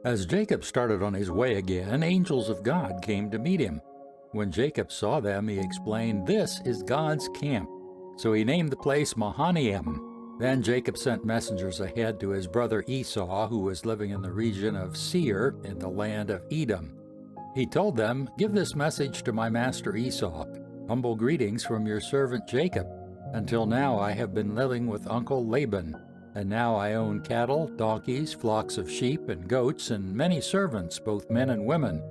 As Jacob started on his way again, angels of God came to meet him. When Jacob saw them, he explained, "This is God's camp." So he named the place Mahanaim. Then Jacob sent messengers ahead to his brother Esau, who was living in the region of Seir in the land of Edom. He told them, "Give this message to my master Esau. Humble greetings from your servant Jacob. Until now I have been living with Uncle Laban, and now I own cattle, donkeys, flocks of sheep and goats, and many servants, both men and women.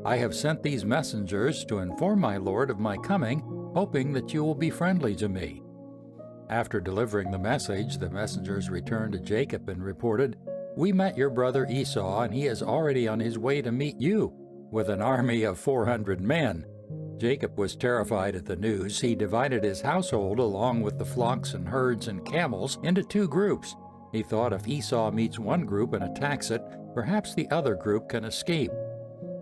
I have sent these messengers to inform my lord of my coming, hoping that you will be friendly to me." After delivering the message, the messengers returned to Jacob and reported, "We met your brother Esau, and he is already on his way to meet you, with an army of 400 men. Jacob was terrified at the news. He divided his household along with the flocks and herds and camels into two groups. He thought if Esau meets one group and attacks it, perhaps the other group can escape.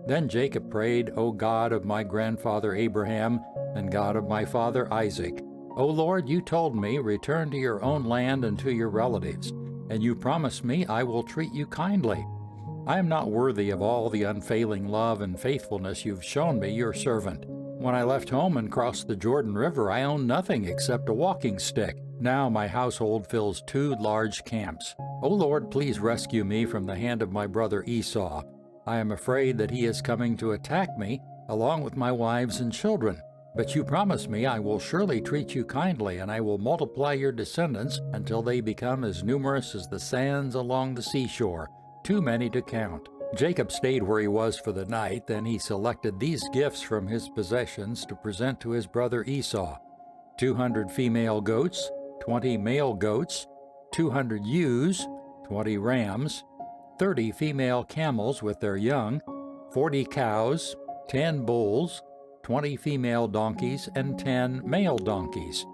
Then Jacob prayed, "O God of my grandfather Abraham and God of my father Isaac, O Lord, you told me, return to your own land and to your relatives, and you promised me I will treat you kindly. I am not worthy of all the unfailing love and faithfulness you've shown me, your servant. When I left home and crossed the Jordan River, I owned nothing except a walking stick. Now my household fills 2 large camps. O Lord, please rescue me from the hand of my brother Esau. I am afraid that he is coming to attack me, along with my wives and children. But you promised me I will surely treat you kindly, and I will multiply your descendants until they become as numerous as the sands along the seashore, too many to count." Jacob stayed where he was for the night. Then he selected these gifts from his possessions to present to his brother Esau: 200 female goats, 20 male goats, 200 ewes, 20 rams, 30 female camels with their young, 40 cows, 10 bulls, 20 female donkeys, and 10 male donkeys.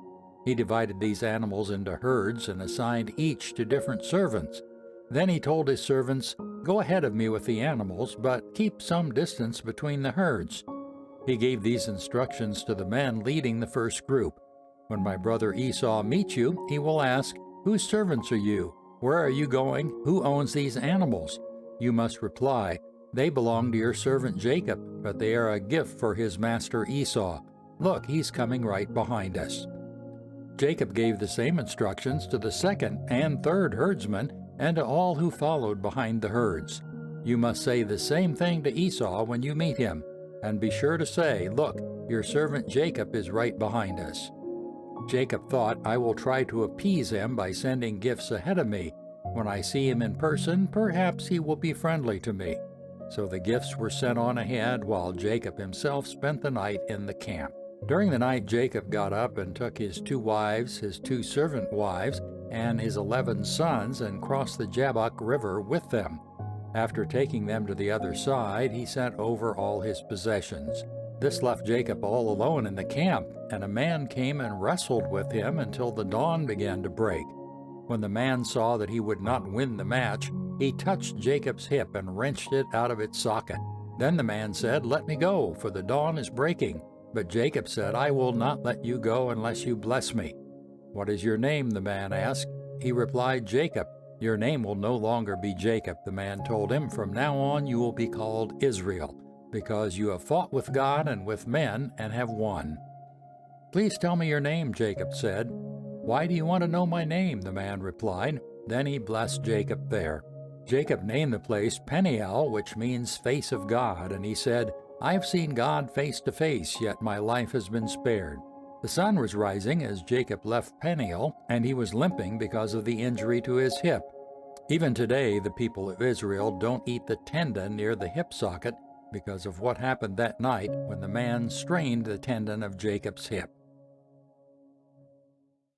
He divided these animals into herds and assigned each to different servants. Then he told his servants, "Go ahead of me with the animals, but keep some distance between the herds." He gave these instructions to the men leading the first group: "When my brother Esau meets you, he will ask, 'Whose servants are you? Where are you going? Who owns these animals?' You must reply, 'They belong to your servant Jacob, but they are a gift for his master Esau. Look, he's coming right behind us.'" Jacob gave the same instructions to the second and third herdsmen and to all who followed behind the herds. "You must say the same thing to Esau when you meet him, and be sure to say, 'Look, your servant Jacob is right behind us.'" Jacob thought, "I will try to appease him by sending gifts ahead of me. When I see him in person, perhaps he will be friendly to me." So the gifts were sent on ahead, while Jacob himself spent the night in the camp. During the night, Jacob got up and took his 2 wives, his 2 servant wives, and his 11 sons, and crossed the Jabbok River with them. After taking them to the other side, he sent over all his possessions. This left Jacob all alone in the camp, and a man came and wrestled with him until the dawn began to break. When the man saw that he would not win the match, he touched Jacob's hip and wrenched it out of its socket. Then the man said, "Let me go, for the dawn is breaking." But Jacob said, "I will not let you go unless you bless me." "What is your name?" the man asked. He replied, "Jacob." "Your name will no longer be Jacob," the man told him. "From now on you will be called Israel, because you have fought with God and with men and have won." "Please tell me your name," Jacob said. "Why do you want to know my name?" the man replied. Then he blessed Jacob there. Jacob named the place Peniel, which means face of God, and he said, "I have seen God face to face, yet my life has been spared." The sun was rising as Jacob left Peniel, and he was limping because of the injury to his hip. Even today, the people of Israel don't eat the tendon near the hip socket because of what happened that night when the man strained the tendon of Jacob's hip.